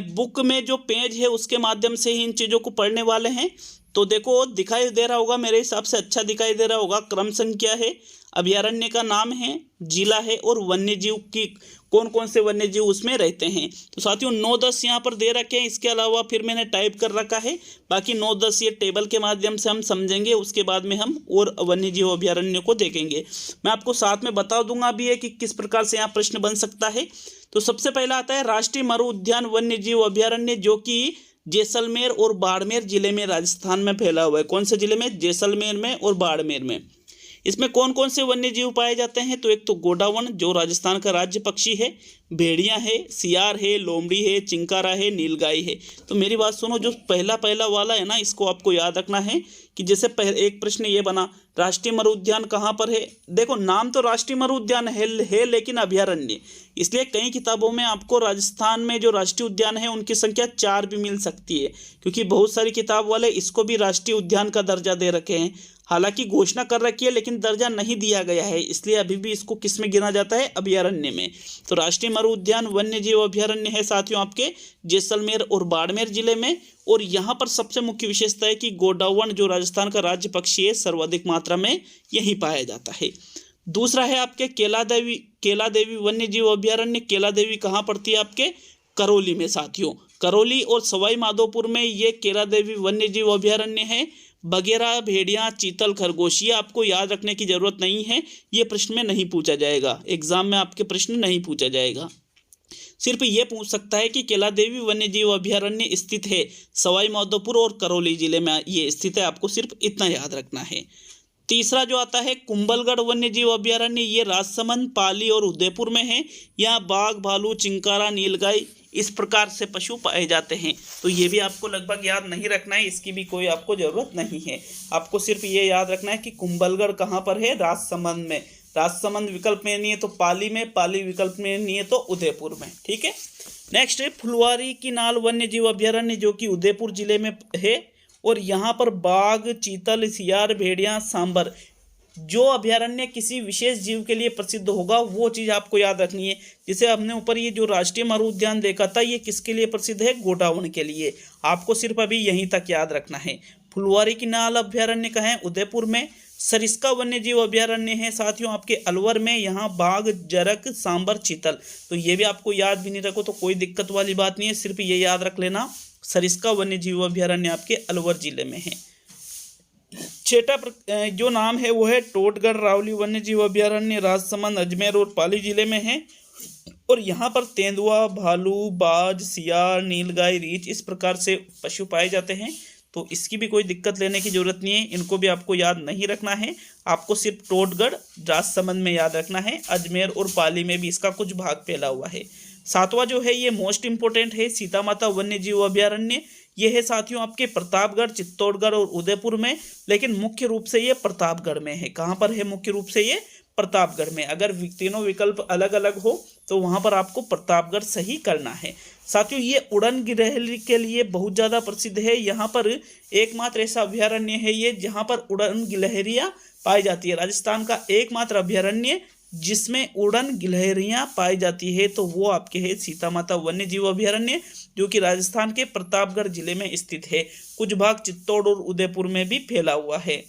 बुक में जो पेज है उसके माध्यम से ही इन चीज़ों को पढ़ने वाले हैं। तो देखो दिखाई दे रहा होगा, मेरे हिसाब से अच्छा दिखाई दे रहा होगा। क्रम संख्या है, अभयारण्य का नाम है, जिला है, और वन्य जीव की कौन कौन से वन्य जीव उसमें रहते हैं। तो साथियों 9-10 यहाँ पर दे रखे हैं, इसके अलावा फिर मैंने टाइप कर रखा है। बाकी 9-10 ये टेबल के माध्यम से हम समझेंगे, उसके बाद में हम और वन्य जीव अभयारण्य को देखेंगे। मैं आपको साथ में बता दूंगा भी है कि किस प्रकार से यहाँ प्रश्न बन सकता है। तो सबसे पहला आता है राष्ट्रीय मरु उद्यान वन्य जीव अभयारण्य, जो कि जैसलमेर और बाड़मेर जिले में राजस्थान में फैला हुआ है। कौन से जिले में? जैसलमेर में और बाड़मेर में। इसमें कौन कौन से वन्य जीव पाए जाते हैं? तो एक तो गोडावण जो राजस्थान का राज्य पक्षी है, भेड़िया है, सियार है, लोमड़ी है, चिंकारा है, नीलगाय है। तो मेरी बात सुनो, जो पहला पहला वाला है ना, इसको आपको याद रखना है कि जैसे एक प्रश्न ये बना, राष्ट्रीय मरु उद्यान कहाँ पर है। देखो नाम तो राष्ट्रीय मरु उद्यान है लेकिन अभयारण्य, इसलिए कई किताबों में आपको राजस्थान में जो राष्ट्रीय उद्यान है उनकी संख्या 4 भी मिल सकती है, क्योंकि बहुत सारी किताब वाले इसको भी राष्ट्रीय उद्यान का दर्जा दे रखे हैं। हालांकि घोषणा कर रखी है लेकिन दर्जा नहीं दिया गया है, इसलिए अभी भी इसको किस में गिना जाता है, अभयारण्य में। तो राष्ट्रीय मरु उद्यान वन्य जीव अभयारण्य है साथियों आपके जैसलमेर और बाड़मेर जिले में। और यहाँ पर सबसे मुख्य विशेषता है कि गोडावण जो राजस्थान का राज्य पक्षी है सर्वाधिक मात्रा में यहीं पाया जाता है। दूसरा है आपके केला देवी वन्य जीव अभयारण्य। केला देवी कहाँ पड़ती है, आपके करौली में साथियों। करौली और सवाई माधोपुर में ये केला देवी वन्य जीव अभयारण्य है। बगेरा, भेड़िया, चीतल, खरगोश, ये आपको याद रखने की जरूरत नहीं है, ये प्रश्न में नहीं पूछा जाएगा, एग्जाम में आपके प्रश्न नहीं पूछा जाएगा। सिर्फ ये पूछ सकता है कि केला देवी वन्य जीव अभयारण्य स्थित है सवाई माधोपुर और करौली जिले में ये स्थित है, आपको सिर्फ इतना याद रखना है। तीसरा जो आता है कुंभलगढ़ वन्य जीव अभयारण्य, ये राजसमंद, पाली और उदयपुर में है। यहाँ बाघ, भालू, चिंकारा, नीलगाय इस प्रकार से पशु पाए जाते हैं। तो ये भी आपको लगभग याद नहीं रखना है, इसकी भी कोई आपको जरूरत नहीं है। आपको सिर्फ ये याद रखना है कि कुंभलगढ़ कहाँ पर है, राजसमंद में। राजसमंद विकल्प में नहीं है तो पाली में, पाली विकल्प में नहीं है तो उदयपुर में। ठीक है, नेक्स्ट है फुलवारी की नाल वन्य जीव अभयारण्य जो कि उदयपुर जिले में है। और यहाँ पर बाघ, चीतल, सियार, भेड़िया, सांबर, जो अभयारण्य किसी विशेष जीव के लिए प्रसिद्ध होगा वो चीज़ आपको याद रखनी है। जैसे हमने ऊपर ये जो राष्ट्रीय मरु उद्यान देखा था, ये किसके लिए प्रसिद्ध है, गोडावण के लिए। आपको सिर्फ अभी यहीं तक याद रखना है। फुलवारी की नाल अभयारण्य कहाँ है, उदयपुर में। सरिस्का वन्य जीव अभयारण्य है साथियों आपके अलवर में। यहाँ बाघ, जरक, सांबर, चीतल, तो ये भी आपको याद भी नहीं रखो तो कोई दिक्कत वाली बात नहीं है, सिर्फ ये याद रख लेना सरिस्का वन्य जीव अभयारण्य आपके अलवर जिले में है। छठा जो नाम है वो है टोटगढ़ रावली वन्य जीव अभयारण्य, राजसमंद, अजमेर और पाली जिले में है। और यहाँ पर तेंदुआ, भालू, बाज, सियार, नीलगाय, रीछ इस प्रकार से पशु पाए जाते हैं। तो इसकी भी कोई दिक्कत लेने की जरूरत नहीं है, इनको भी आपको याद नहीं रखना है। आपको सिर्फ टोटगढ़, राजसमंद में याद रखना है, अजमेर और पाली में भी इसका कुछ भाग फैला हुआ है। सातवां जो है ये मोस्ट इंपोर्टेंट है, सीता माता वन्य जीव अभयारण्य। ये है साथियों आपके प्रतापगढ़, चित्तौड़गढ़ और उदयपुर में, लेकिन मुख्य रूप से ये प्रतापगढ़ में है। कहाँ पर है मुख्य रूप से ये, प्रतापगढ़ में। अगर तीनों विकल्प अलग अलग हो तो वहाँ पर आपको प्रतापगढ़ सही करना है। साथियों ये उड़न गिलहरी के लिए बहुत ज़्यादा प्रसिद्ध है। यहाँ पर एकमात्र ऐसा अभयारण्य है ये जहाँ पर उड़न गिलहरियाँ पाई जाती है। राजस्थान का एकमात्र अभयारण्य जिसमें उड़न गिलहरियां पाई जाती है तो वो आपके है सीता माता वन्य जीव अभयारण्य, जो कि राजस्थान के प्रतापगढ़ जिले में स्थित है। कुछ भाग चित्तौड़ और उदयपुर में भी फैला हुआ है।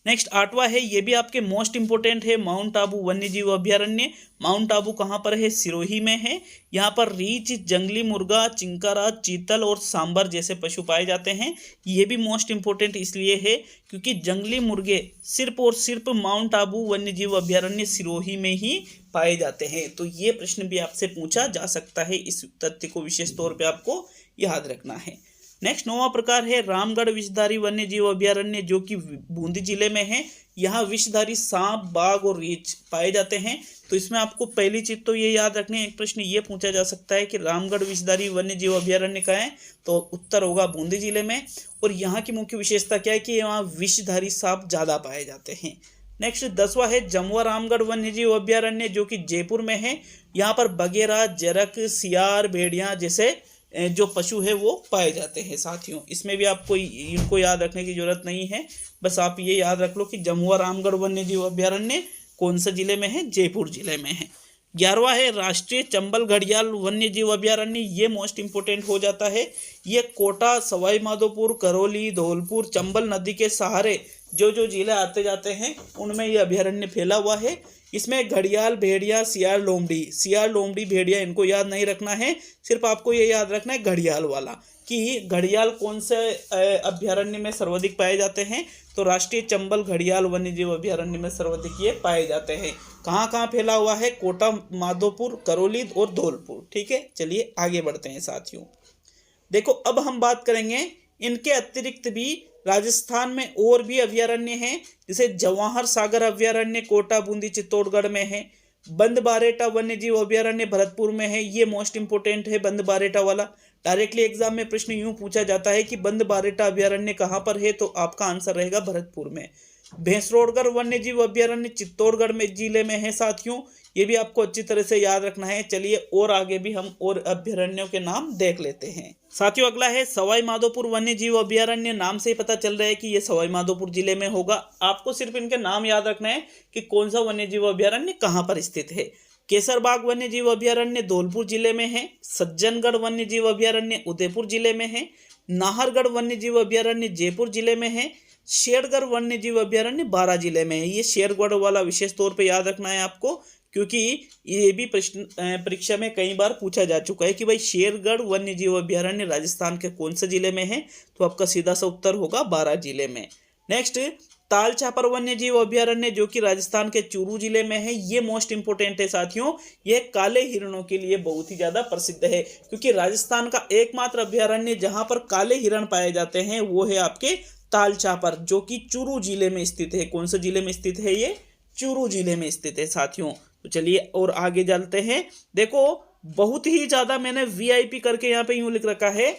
नेक्स्ट आठवां है, ये भी आपके मोस्ट इंपोर्टेंट है, माउंट आबू वन्य जीव अभयारण्य। माउंट आबू कहाँ पर है, सिरोही में है। यहाँ पर रीछ, जंगली मुर्गा, चिंकारा, चीतल और सांबर जैसे पशु पाए जाते हैं। ये भी मोस्ट इंपोर्टेंट इसलिए है क्योंकि जंगली मुर्गे सिर्फ और सिर्फ माउंट आबू वन्य जीव अभयारण्य सिरोही में ही पाए जाते हैं। तो ये प्रश्न भी आपसे पूछा जा सकता है, इस तथ्य को विशेष तौर पर आपको याद रखना है। नेक्स्ट 9वां प्रकार है रामगढ़ विषधारी वन्य जीव अभयारण्य जो कि बूंदी जिले में है। यहाँ विषधारी सांप, बाघ और रीछ पाए जाते हैं। तो इसमें आपको पहली चीज तो ये याद रखनी है, एक प्रश्न ये पूछा जा सकता है कि रामगढ़ विषधारी वन्य जीव अभयारण्य का है, तो उत्तर होगा बूंदी जिले में। और यहाँ की मुख्य विशेषता क्या है कि यहाँ विषधारी सांप ज्यादा पाए जाते हैं। नेक्स्ट 10वां है जमुआ रामगढ़ वन्य जीव अभयारण्य जो कि जयपुर में है। यहाँ पर बगेरा, जरक, सियार, भेड़िया जैसे जो पशु है वो पाए जाते हैं साथियों। इसमें भी आपको इनको याद रखने की जरूरत नहीं है, बस आप ये याद रख लो कि जमुआ रामगढ़ वन्य जीव अभयारण्य कौन से जिले में है, जयपुर जिले में है। 11वां है राष्ट्रीय चंबल घड़ियाल वन्य जीव अभयारण्य। ये मोस्ट इंपोर्टेंट हो जाता है। ये कोटा, सवाई माधोपुर, करौली, धौलपुर, चंबल नदी के सहारे जो जो जिले आते जाते हैं उनमें ये अभयारण्य फैला हुआ है। इसमें घड़ियाल, भेड़िया, सियार, लोमड़ी, भेड़िया इनको याद नहीं रखना है, सिर्फ आपको ये याद रखना है घड़ियाल वाला कि घड़ियाल कौन से अभयारण्य में सर्वाधिक पाए जाते हैं। तो राष्ट्रीय चंबल घड़ियाल वन्य जीव अभयारण्य में सर्वाधिक ये पाए जाते हैं। कहाँ कहाँ फैला हुआ है, कोटा, माधोपुर, करौली और धौलपुर। ठीक है, चलिए आगे बढ़ते हैं साथियों। देखो अब हम बात करेंगे इनके अतिरिक्त भी राजस्थान में और भी अभयारण्य हैं, जैसे जवाहर सागर अभयारण्य कोटा, बूंदी, चित्तौड़गढ़ में है। बंदबारेटा वन्य जीव अभयारण्य भरतपुर में है, ये मोस्ट इंपोर्टेंट है बंदबारेटा वाला। डायरेक्टली एग्जाम में प्रश्न यूं पूछा जाता है कि बंदबारेटा अभयारण्य कहाँ पर है, तो आपका आंसर रहेगा भरतपुर में। भैंसरोडगढ़ वन्य जीव अभयारण्य चित्तौड़गढ़ में जिले में है साथियों, ये भी आपको अच्छी तरह से याद रखना है। चलिए और आगे भी हम और अभयारण्यों के नाम देख लेते हैं साथियों। अगला है सवाई माधोपुर वन्य जीव अभयारण्य, नाम से ही पता चल रहा है कि ये सवाई माधोपुर जिले में होगा। आपको सिर्फ इनके नाम याद रखना है कि कौन सा वन्य जीव अभयारण्य कहाँ पर स्थित है। केसरबाग वन्य जीव अभयारण्य धौलपुर जिले में है। सज्जनगढ़ वन्य जीव अभयारण्य उदयपुर जिले में है। नाहरगढ़ वन्य जीव अभयारण्य जयपुर जिले में है। शेरगढ़ वन्य जीव अभयारण्य बारां जिले में है। ये शेरगढ़ वाला विशेष तौर पे याद रखना है आपको, क्योंकि ये भी प्रश्न परीक्षा में कई बार पूछा जा चुका है कि भाई शेरगढ़ वन्य जीव अभयारण्य राजस्थान के कौन से जिले में है, तो आपका सीधा सा उत्तर होगा बारां जिले में। नेक्स्ट ताल छापर वन्य जीव अभयारण्य जो कि राजस्थान के चूरू जिले में है, ये मोस्ट इंपोर्टेंट है साथियों। यह काले हिरणों के लिए बहुत ही ज्यादा प्रसिद्ध है, क्योंकि राजस्थान का एकमात्र अभयारण्य जहां पर काले हिरण पाए जाते हैं वो है आपके ताल छापर, जो कि चूरू जिले में स्थित है। कौन से जिले में स्थित है? ये चूरू जिले में स्थित है साथियों। तो चलिए और आगे चलते हैं। देखो बहुत ही ज्यादा मैंने वीआईपी करके यहाँ पे यूं लिख रखा है,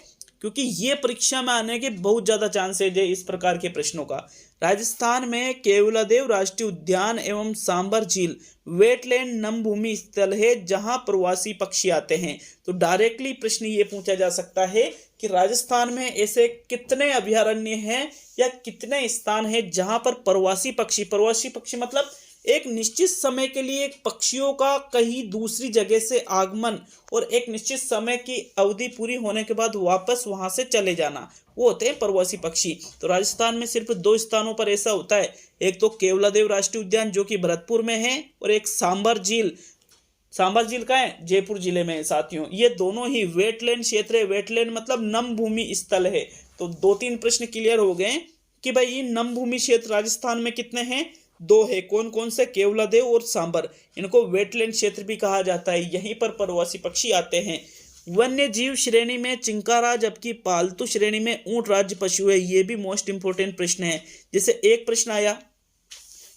क्योंकि ये परीक्षा में आने के बहुत ज्यादा चांसेज है इस प्रकार के प्रश्नों का। राजस्थान में केवलादेव राष्ट्रीय उद्यान एवं सांबर झील वेटलैंड नमभूमि स्थल है जहां प्रवासी पक्षी आते हैं। तो डायरेक्टली प्रश्न ये पूछा जा सकता है कि राजस्थान में ऐसे कितने अभयारण्य हैं या कितने स्थान हैं जहां पर प्रवासी पक्षी मतलब एक निश्चित समय के लिए पक्षियों का कहीं दूसरी जगह से आगमन और एक निश्चित समय की अवधि पूरी होने के बाद वापस वहां से चले जाना, वो होते हैं प्रवासी पक्षी। तो राजस्थान में सिर्फ 2 स्थानों पर ऐसा होता है, एक तो केवलादेव राष्ट्रीय उद्यान जो कि भरतपुर में है, और एक सांबर झील कहाँ है? जयपुर जिले में है साथियों। ये दोनों ही वेटलैंड क्षेत्र है। वेटलैंड मतलब नम भूमि स्थल है। तो 2-3 प्रश्न क्लियर हो गए कि भाई ये नम भूमि क्षेत्र राजस्थान में कितने हैं? 2 है। कौन कौन से? केवलादेव और सांबर। इनको वेटलैंड क्षेत्र भी कहा जाता है, यहीं पर प्रवासी पक्षी आते हैं। वन्य जीव श्रेणी में चिंकारा, जबकि पालतू श्रेणी में ऊंट राज्य पशु है। ये भी मोस्ट इंपोर्टेंट प्रश्न है। जैसे एक प्रश्न आया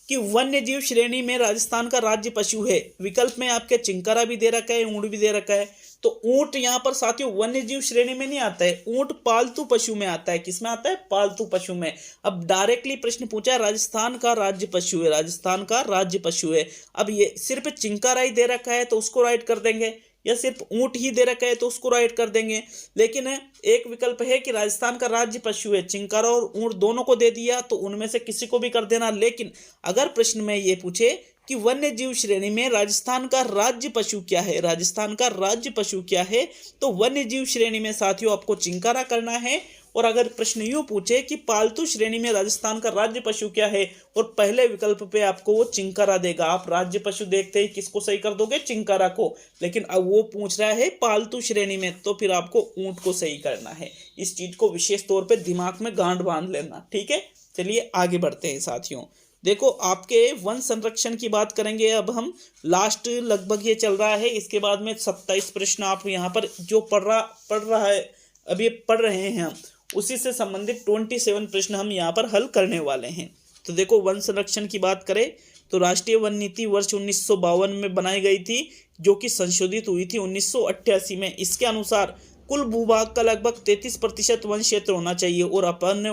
कि वन्य जीव श्रेणी में राजस्थान का राज्य पशु है, विकल्प में आपके चिंकारा भी दे रखा है, ऊंट भी दे रखा है। तो ऊंट यहाँ पर साथियों वन्य जीव श्रेणी में नहीं आता है, ऊंट पालतू पशु में आता है। किस में आता है? पालतू पशु में। अब डायरेक्टली प्रश्न पूछा है राजस्थान का राज्य पशु है, राजस्थान का राज्य पशु है। अब ये सिर्फ चिंकारा ही दे रखा है तो उसको राइट कर देंगे, या सिर्फ ऊंट ही दे रखा है तो उसको राइट कर देंगे। लेकिन एक विकल्प है कि राजस्थान का राज्य पशु है, चिंकारा और ऊंट दोनों को दे दिया, तो उनमें से किसी को भी कर देना। लेकिन अगर प्रश्न में ये पूछे कि वन्य जीव श्रेणी में राजस्थान का राज्य पशु क्या है, राजस्थान का राज्य पशु क्या है, तो वन्य जीव श्रेणी में साथियों आपको चिंकारा करना है। और अगर प्रश्न यूं पूछे कि पालतू श्रेणी में राजस्थान का राज्य पशु क्या है, और पहले विकल्प पे आपको वो चिंकारा देगा, आप राज्य पशु देखते ही किसको सही कर दोगे? चिंकारा को। लेकिन अब वो पूछ रहा है पालतू श्रेणी में, तो फिर आपको ऊंट को सही करना है। इस चीज को विशेष तौर पे दिमाग में गांठ बांध लेना, ठीक है। चलिए आगे बढ़ते हैं साथियों। देखो आपके वन संरक्षण की बात करेंगे अब हम। लास्ट लगभग ये चल रहा है, इसके बाद में 27 प्रश्न आप यहाँ पर जो पढ़ रहा है अब ये पढ़ रहे हैं हम, उसी से संबंधित 27 प्रश्न हम यहाँ पर हल करने वाले हैं। तो देखो वन संरक्षण की बात करें तो राष्ट्रीय वन नीति वर्ष 1952 में बनाई गई थी, जो कि संशोधित हुई थी 1988 में। इसके अनुसार कुल भूभाग का लगभग 33% वन क्षेत्र होना चाहिए। और अपन ने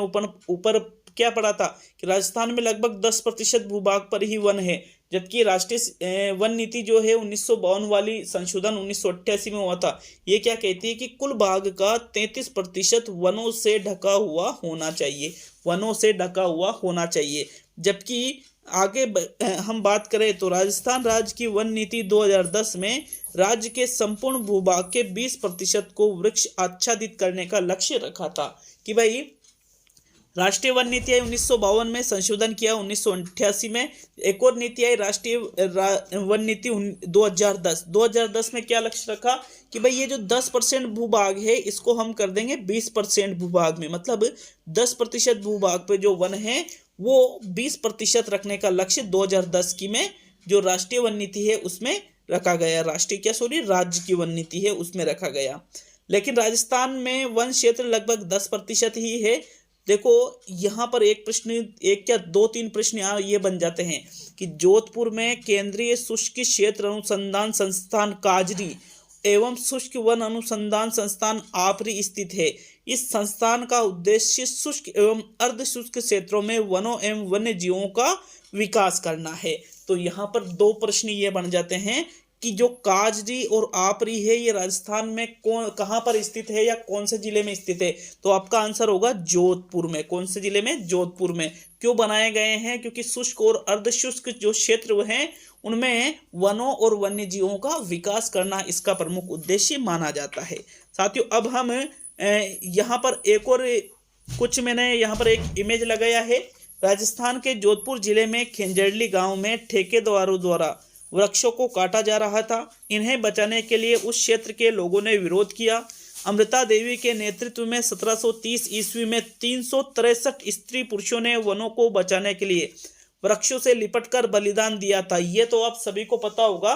ऊपर क्या पढ़ा था कि राजस्थान में लगभग 10% भूभाग पर ही वन है, जबकि राष्ट्रीय वन नीति जो है 1952 वाली संशोधन 1988 में हुआ था, ये क्या कहती है कि कुल भाग का 33% वनों से ढका हुआ होना चाहिए, वनों से ढका हुआ होना चाहिए। जबकि आगे हम बात करें तो राजस्थान राज्य की वन नीति 2010 में राज्य के संपूर्ण भूभाग के 20% को वृक्ष आच्छादित करने का लक्ष्य रखा था। कि भाई राष्ट्रीय वन नीति आई 1952 में, संशोधन किया 1988 में। एक और नीति आई राष्ट्रीय वन नीति 2010 में क्या लक्ष्य रखा कि भाई ये जो 10% भूभाग है इसको हम कर देंगे 20% भूभाग में, मतलब 10% भूभाग पे जो वन है वो 20% रखने का लक्ष्य 2010 की में जो राष्ट्रीय वन नीति है उसमें रखा गया। राज्य की वन नीति है उसमें रखा गया। लेकिन राजस्थान में वन क्षेत्र लगभग 10% ही है। देखो यहाँ पर एक क्या 2-3 प्रश्न यहाँ ये बन जाते हैं कि जोधपुर में केंद्रीय शुष्क क्षेत्र अनुसंधान संस्थान काजरी एवं शुष्क वन अनुसंधान संस्थान आपरी स्थित है। इस संस्थान का उद्देश्य शुष्क एवं अर्ध शुष्क क्षेत्रों में वनों एवं वन्य जीवों का विकास करना है। तो यहाँ पर दो प्रश्न ये बन जाते हैं कि जो काजरी और आपरी है ये राजस्थान में कहाँ पर स्थित है या कौन से जिले में स्थित है। तो आपका आंसर होगा जोधपुर में। कौन से जिले में? जोधपुर में। क्यों बनाए गए हैं? क्योंकि शुष्क और अर्धशुष्क जो क्षेत्र हैं उनमें वनों और वन्य जीवों का विकास करना इसका प्रमुख उद्देश्य माना जाता है। साथियों अब हम यहाँ पर एक और कुछ मैंने यहाँ पर एक इमेज लगाया है। राजस्थान के जोधपुर जिले में खेंजड़ली गांव में ठेकेदारों द्वारा वृक्षों को काटा जा रहा था। इन्हें बचाने के लिए उस क्षेत्र के लोगों ने विरोध किया। अमृता देवी के नेतृत्व में 1730 ईस्वी में 363 स्त्री पुरुषों ने वनों को बचाने के लिए वृक्षों से लिपटकर बलिदान दिया था। ये तो आप सभी को पता होगा।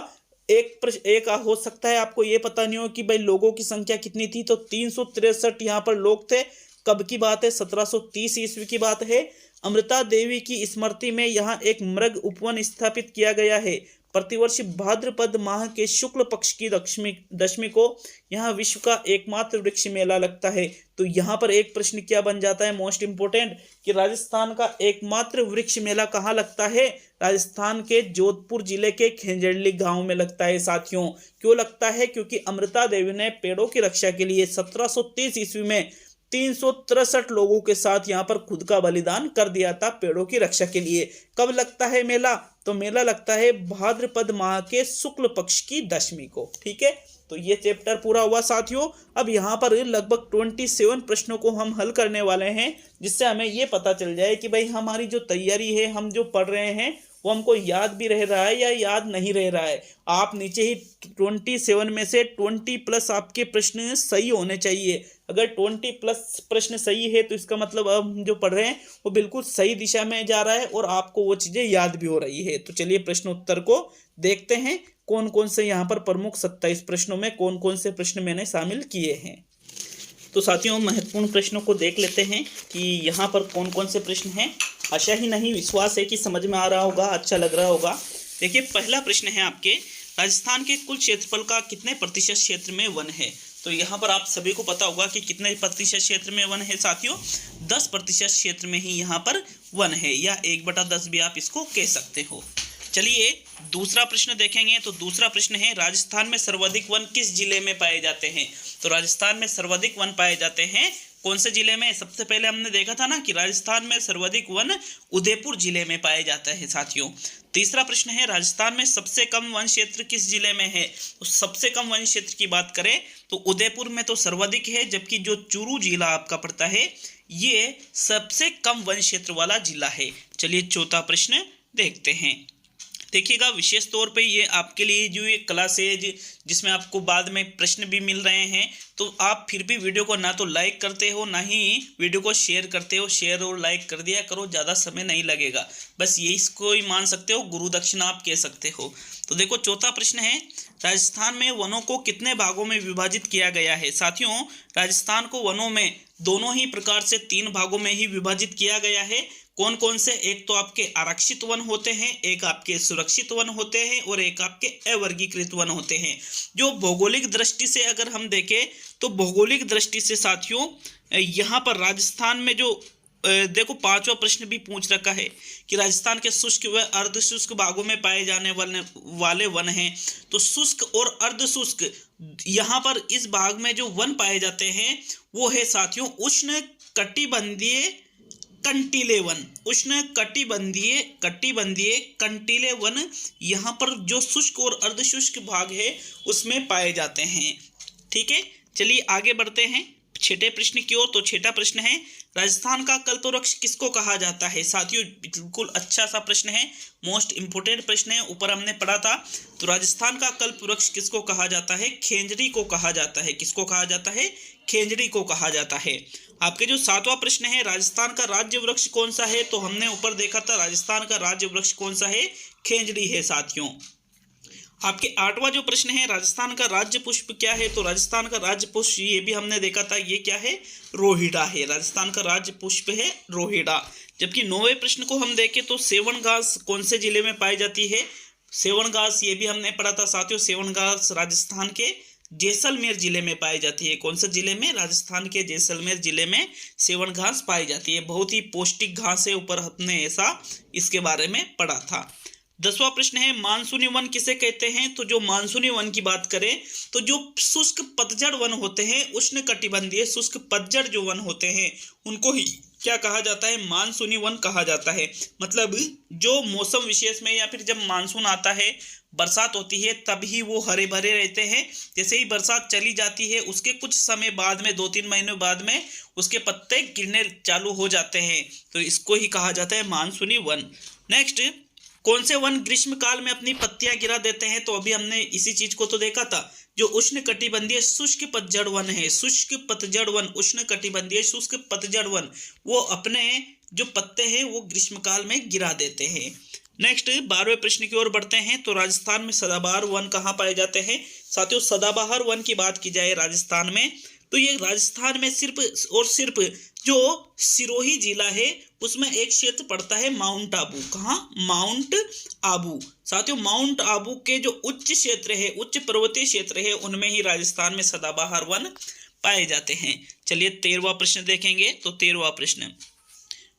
एक हो सकता है आपको ये पता नहीं हो कि भाई लोगों की संख्या कितनी थी। तो 363 यहाँ पर लोग थे। कब की बात है? 1730 ईस्वी की बात है। अमृता देवी की स्मृति में यहाँ एक मृग उपवन स्थापित किया गया है। प्रतिवर्ष भाद्रपद माह के शुक्ल पक्ष की दशमी को यहाँ विश्व का एकमात्र वृक्ष मेला लगता है। तो यहाँ पर एक प्रश्न क्या बन जाता है मोस्ट इंपोर्टेंट कि राजस्थान का एकमात्र वृक्ष मेला कहाँ लगता है? राजस्थान के जोधपुर जिले के खेंजड़ली गांव में लगता है। साथियों क्यों लगता है? क्योंकि अमृता देवी ने पेड़ों की रक्षा के लिए 1730 ईस्वी में 363 लोगों के साथ यहाँ पर खुद का बलिदान कर दिया था पेड़ों की रक्षा के लिए। कब लगता है मेला? तो मेला लगता है भाद्रपद माह के शुक्ल पक्ष की दशमी को। ठीक है, तो ये चैप्टर पूरा हुआ साथियों। अब यहाँ पर लगभग 27 प्रश्नों को हम हल करने वाले हैं, जिससे हमें ये पता चल जाए कि भाई हमारी जो तैयारी है, हम जो पढ़ रहे हैं वो हमको याद भी रह रहा है या याद नहीं रह रहा है। आप नीचे ही 27 में से 20+ आपके प्रश्न सही होने चाहिए। अगर 20+ प्रश्न सही है तो इसका मतलब अब हम जो पढ़ रहे हैं वो बिल्कुल सही दिशा में जा रहा है और आपको वो चीज़ें याद भी हो रही है। तो चलिए प्रश्न उत्तर को देखते हैं। कौन कौन से यहाँ पर प्रमुख 27 प्रश्नों में कौन कौन से प्रश्न मैंने शामिल किए हैं। तो साथियों महत्वपूर्ण प्रश्नों को देख लेते हैं कि यहाँ पर कौन कौन से प्रश्न हैं। आशा ही नहीं विश्वास है कि समझ में आ रहा होगा, अच्छा लग रहा होगा। देखिए पहला प्रश्न है आपके, राजस्थान के कुल क्षेत्रफल का कितने प्रतिशत क्षेत्र में वन है? तो यहाँ पर आप सभी को पता होगा कि कितने प्रतिशत क्षेत्र में वन है साथियों? 10% क्षेत्र में ही यहाँ पर वन है, या 1/10 भी आप इसको कह सकते हो। चलिए दूसरा प्रश्न देखेंगे। तो दूसरा प्रश्न है, राजस्थान में सर्वाधिक वन किस जिले में पाए जाते हैं? तो राजस्थान में सर्वाधिक वन पाए जाते हैं कौन से जिले में? सबसे पहले हमने देखा था ना कि राजस्थान में सर्वाधिक वन उदयपुर जिले में पाए जाता है साथियों। तीसरा प्रश्न है, राजस्थान में सबसे कम वन क्षेत्र किस जिले में है? तो सबसे कम वन क्षेत्र की बात करें तो उदयपुर में तो सर्वाधिक है, जबकि जो चूरू जिला आपका पड़ता है ये सबसे कम वन क्षेत्र वाला जिला है। चलिए चौथा प्रश्न देखते हैं। देखिएगा विशेष तौर पे ये आपके लिए जो ये क्लास है जिसमें आपको बाद में प्रश्न भी मिल रहे हैं, तो आप फिर भी वीडियो को ना तो लाइक करते हो ना ही वीडियो को शेयर करते हो। शेयर और लाइक कर दिया करो, ज़्यादा समय नहीं लगेगा। बस ये इसको ही मान सकते हो, गुरु दक्षिणा आप कह सकते हो। तो देखो चौथा प्रश्न है, राजस्थान में वनों को कितने भागों में विभाजित किया गया है? साथियों राजस्थान को वनों में दोनों ही प्रकार से 3 भागों में ही विभाजित किया गया है। कौन कौन से? एक तो आपके आरक्षित वन होते हैं, एक आपके सुरक्षित वन होते हैं और एक आपके अवर्गीकृत वन होते हैं। जो भौगोलिक दृष्टि से अगर हम देखें तो भौगोलिक दृष्टि से साथियों यहाँ पर राजस्थान में जो देखो 5वां प्रश्न भी पूछ रखा है कि राजस्थान के शुष्क व अर्धशुष्क भागों में पाए जाने वाले वन हैं। तो शुष्क और अर्धशुष्क यहाँ पर इस भाग में जो वन पाए जाते हैं वो है साथियों उष्ण कटिबंधीय कंटीले वन। उष्ण कटिबंधीय कंटीले वन यहाँ पर जो शुष्क और अर्धशुष्क भाग है उसमें पाए जाते हैं। ठीक है, चलिए आगे बढ़ते हैं छठे प्रश्न की ओर। तो छठा प्रश्न है, राजस्थान का कल्पवृक्ष किसको कहा जाता है? साथियों बिल्कुल अच्छा सा प्रश्न है, मोस्ट इंपोर्टेंट प्रश्न है, ऊपर हमने पढ़ा था। तो राजस्थान का कल्पवृक्ष किसको कहा जाता है? खेंजड़ी को कहा जाता है। किसको कहा जाता है? खेंजड़ी को कहा जाता है। आपके जो 7वां प्रश्न है, राजस्थान का राज्य वृक्ष कौन सा है? तो हमने ऊपर देखा था राजस्थान का राज्य वृक्ष कौन सा है? खेंजड़ी है साथियों। आपके 8वां जो प्रश्न है, राजस्थान का राज्य पुष्प क्या है? तो राजस्थान का राज्य पुष्प ये भी हमने देखा था, ये क्या है? रोहिड़ा है। राजस्थान का राज्य पुष्प है रोहिड़ा। जबकि 9वें प्रश्न को हम देखें तो सेवन घास कौन से जिले में पाई जाती है? सेवन घास ये भी हमने पढ़ा था साथियों, सेवन घास राजस्थान के जैसलमेर जिले में पाई जाती है। कौन से जिले में? राजस्थान के जैसलमेर जिले में सेवन घास पाई जाती है। बहुत ही पौष्टिक घास है, ऊपर हमने ऐसा इसके बारे में पढ़ा था। 10वां प्रश्न है, मानसूनी वन किसे कहते हैं? तो जो मानसूनी वन की बात करें तो जो शुष्क पतझड़ वन होते हैं, उष्ण कटिबंधीय शुष्क पतझड़ जो वन होते हैं, उनको ही क्या कहा जाता है? मानसूनी वन कहा जाता है। मतलब जो मौसम विशेष में या फिर जब मानसून आता है, बरसात होती है, तभी वो हरे भरे रहते हैं। जैसे ही बरसात चली जाती है, उसके कुछ समय बाद में 2-3 महीने बाद में उसके पत्ते गिरने चालू हो जाते हैं, तो इसको ही कहा जाता है मानसूनी वन। नेक्स्ट, कौन से वन ग्रीष्म काल में अपनी पत्तियां गिरा देते हैं? तो अभी हमने इसी चीज को तो देखा था, जो उष्ण कटिबंधीय शुष्क पतझड़ वन है, शुष्क पतझड़ वन, उष्ण कटिबंधीय शुष्क पतझड़ वन, वो अपने जो पत्ते हैं वो ग्रीष्म काल में गिरा देते हैं। नेक्स्ट 12वें प्रश्न की ओर बढ़ते हैं। तो राजस्थान में सदाबहार वन कहाँ पाए जाते हैं? साथियों, सदाबहार वन की बात की जाए राजस्थान में, तो ये राजस्थान में सिर्फ और सिर्फ जो सिरोही जिला है उसमें एक क्षेत्र पड़ता है माउंट आबू। कहाँ? माउंट आबू। साथियों, माउंट आबू के जो उच्च क्षेत्र है, उच्च पर्वतीय क्षेत्र है, उनमें ही राजस्थान में सदाबहार वन पाए जाते हैं। चलिए 13वां प्रश्न देखेंगे। तो 13वां प्रश्न,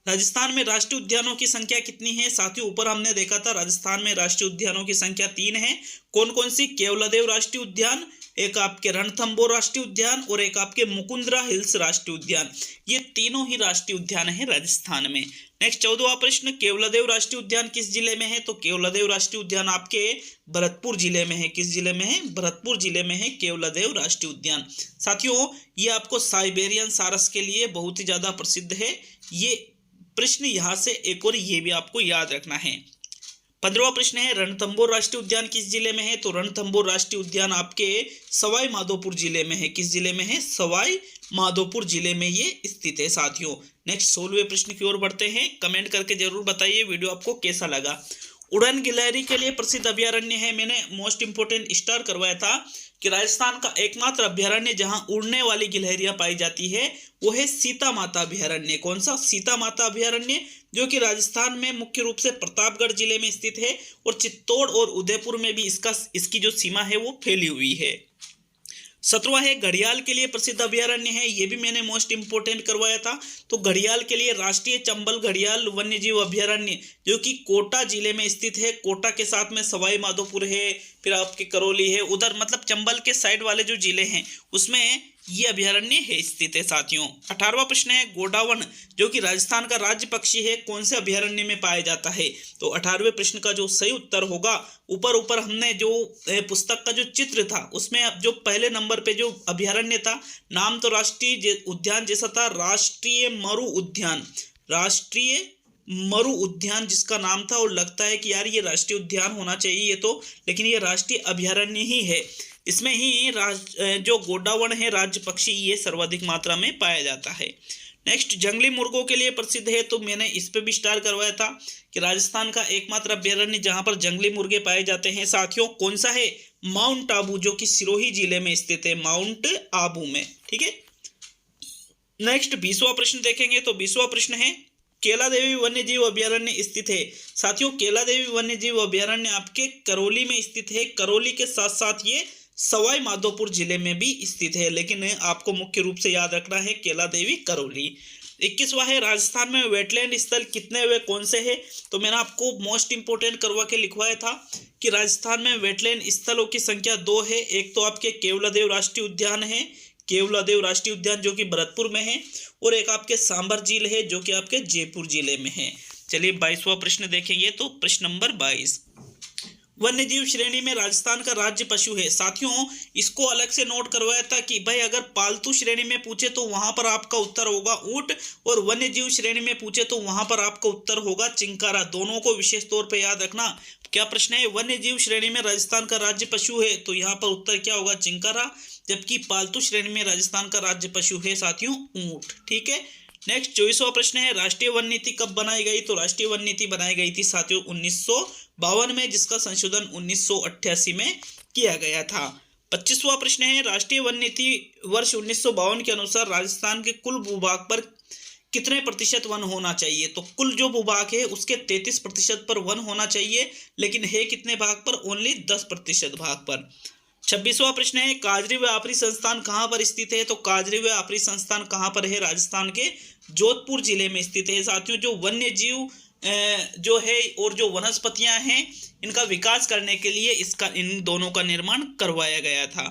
राजस्थान में राष्ट्रीय उद्यानों की संख्या कितनी है? साथियों, ऊपर हमने देखा था राजस्थान में राष्ट्रीय उद्यानों की संख्या 3 है। कौन कौन सी? केवलादेव राष्ट्रीय उद्यान, एक आपके रणथंबोर राष्ट्रीय उद्यान और एक आपके मुकुंदरा हिल्स राष्ट्रीय उद्यान। ये तीनों ही राष्ट्रीय उद्यान है राजस्थान में। नेक्स्ट 14वां प्रश्न, केवलादेव राष्ट्रीय उद्यान किस जिले में है? तो केवलादेव राष्ट्रीय उद्यान आपके भरतपुर जिले में है। किस जिले में है? भरतपुर जिले में है केवलादेव राष्ट्रीय उद्यान। साथियों, ये आपको साइबेरियन सारस के लिए बहुत ही ज्यादा प्रसिद्ध है। ये प्रश्न यहां से एक और ये भी आपको याद रखना है। 15वां प्रश्न है, रणथंबोर राष्ट्रीय उद्यान किस जिले में है? तो रणथंबोर राष्ट्रीय उद्यान आपके सवाई माधोपुर जिले में है। किस जिले में है? सवाई माधोपुर जिले में ये स्थित है साथियों। नेक्स्ट 16वें प्रश्न की ओर बढ़ते हैं। कमेंट करके जरूर बताइए वीडियो आपको कैसा लगा। उड़न गिलहरी के लिए प्रसिद्ध अभ्यारण्य है। मैंने मोस्ट इंपोर्टेंट स्टार करवाया था कि राजस्थान का एकमात्र अभ्यारण्य जहां उड़ने वाली गिलहरियां पाई जाती है वो है सीता माता अभ्यारण्य। कौन सा? सीता माता अभ्यारण्य, जो कि राजस्थान में मुख्य रूप से प्रतापगढ़ जिले में स्थित है और चित्तौड़ और उदयपुर में भी इसकी जो सीमा है वो फैली हुई है। 17वां है, घड़ियाल के लिए प्रसिद्ध अभ्यारण्य है। ये भी मैंने मोस्ट इंपोर्टेंट करवाया था। तो घड़ियाल के लिए राष्ट्रीय चंबल घड़ियाल वन्यजीव अभ्यारण्य, जो कि कोटा जिले में स्थित है। कोटा के साथ में सवाई माधोपुर है, फिर आपके करौली है, उधर मतलब चंबल के साइड वाले जो जिले हैं उसमें ये अभ्यारण्य है स्थित है साथियों। 18वां प्रश्न है, गोडावन, जो कि राजस्थान का राज्य पक्षी है, कौन से अभ्यारण्य में पाया जाता है? तो 18वें प्रश्न का जो सही उत्तर होगा, ऊपर हमने जो पुस्तक का जो चित्र था उसमें जो पहले नंबर पे जो अभ्यारण्य था, नाम तो राष्ट्रीय उद्यान जैसा था, राष्ट्रीय मरु उद्यान, राष्ट्रीय मरु उद्यान जिसका नाम था, और लगता है कि यार ये राष्ट्रीय उद्यान होना चाहिए तो, लेकिन ये राष्ट्रीय अभ्यारण्य ही है। इसमें ही जो गोडावन है राज्य पक्षी, ये सर्वाधिक मात्रा में पाया जाता है। नेक्स्ट, जंगली मुर्गों के लिए प्रसिद्ध है। तो मैंने इस पे भी स्टार करवाया था कि राजस्थान का एकमात्र अभ्यारण्य जहां पर जंगली मुर्गे पाए जाते हैं साथियों, कौन सा है? माउंट आबू, जो कि सिरोही जिले में स्थित है, माउंट आबू में। ठीक है। नेक्स्ट 20वां प्रश्न देखेंगे। तो 20वां प्रश्न है, केला देवी वन्यजीव अभ्यारण्य स्थित है। साथियों, केला देवी वन्यजीव अभ्यारण्य आपके करौली में स्थित है। करौली के साथ साथ ये सवाई माधोपुर जिले में भी स्थित है, लेकिन आपको मुख्य रूप से याद रखना है केला देवी करौली। 21वां है, राजस्थान में वेटलैंड स्थल कितने वे कौन से है? तो मैंने आपको मोस्ट इंपोर्टेंट करवा के लिखवाया था कि राजस्थान में वेटलैंड स्थलों की संख्या 2 है। एक तो आपके केवलादेव राष्ट्रीय उद्यान है, केवलादेव राष्ट्रीय उद्यान जो कि भरतपुर में है, और एक आपके सांबर झील है जो कि आपके जयपुर जिले में है। चलिए 22वां प्रश्न देखेंगे। तो प्रश्न नंबर 22, वन्यजीव श्रेणी में राजस्थान का राज्य पशु है। साथियों, इसको अलग से नोट करवाया था कि भाई अगर पालतू श्रेणी में पूछे तो वहां पर आपका उत्तर होगा ऊंट, और वन्यजीव श्रेणी में पूछे तो वहां पर आपका उत्तर होगा चिंकारा। दोनों को विशेष तौर पे याद रखना। क्या प्रश्न है? वन्यजीव श्रेणी में राजस्थान का राज्य पशु है, तो यहाँ पर उत्तर क्या होगा? चिंकारा। जबकि पालतू श्रेणी में राजस्थान का राज्य पशु है साथियों ऊंट। ठीक है। नेक्स्ट 24वां प्रश्न है, राष्ट्रीय वन नीति कब बनाई गई? तो राष्ट्रीय वन नीति बनाई गई थी साथियों 1952 में, जिसका संशोधन 1988 में किया गया था। 25वां प्रश्न है, राष्ट्रीय वन नीति वर्ष 1952 के अनुसार राजस्थान के कुल भूभाग पर कितने प्रतिशत वन होना चाहिए? तो कुल जो भूभाग है उसके 33% पर वन होना चाहिए, लेकिन है कितने भाग पर? ओनली 10% भाग पर। 26वां प्रश्न है, काजरी व्यापारी संस्थान कहाँ पर स्थित है? तो काजरी व्यापारी संस्थान कहाँ पर है? राजस्थान के जोधपुर जिले में स्थित है। साथियों, जो वन्य जीव जो है और जो वनस्पतियां हैं, इनका विकास करने के लिए इन दोनों का निर्माण करवाया गया था।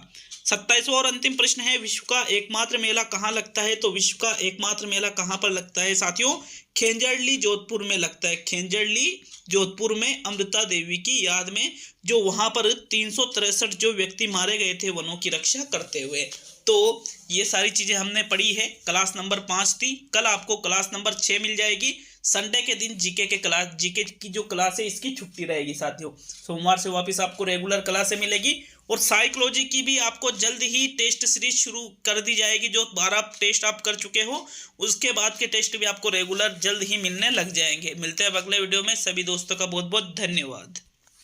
27वां और अंतिम प्रश्न है, विश्व का एकमात्र मेला कहाँ लगता है? तो विश्व का एकमात्र मेला कहाँ पर लगता है? साथियों, खेंजड़ली जोधपुर में लगता है। खेंजड़ली जोधपुर में अमृता देवी की याद में, जो वहां पर 363 जो व्यक्ति मारे गए थे वनों की रक्षा करते हुए। तो ये सारी चीजें हमने पढ़ी है। क्लास नंबर 5 थी। कल आपको क्लास नंबर 6 मिल जाएगी। संडे के दिन जीके की जो क्लास है इसकी छुट्टी रहेगी साथियों। सोमवार से वापस आपको रेगुलर क्लासें मिलेगी। और साइकोलॉजी की भी आपको जल्द ही टेस्ट सीरीज शुरू कर दी जाएगी। जो 12 टेस्ट आप कर चुके हो, उसके बाद के टेस्ट भी आपको रेगुलर जल्द ही मिलने लग जाएंगे। मिलते हैं अब अगले वीडियो में। सभी दोस्तों का बहुत बहुत धन्यवाद।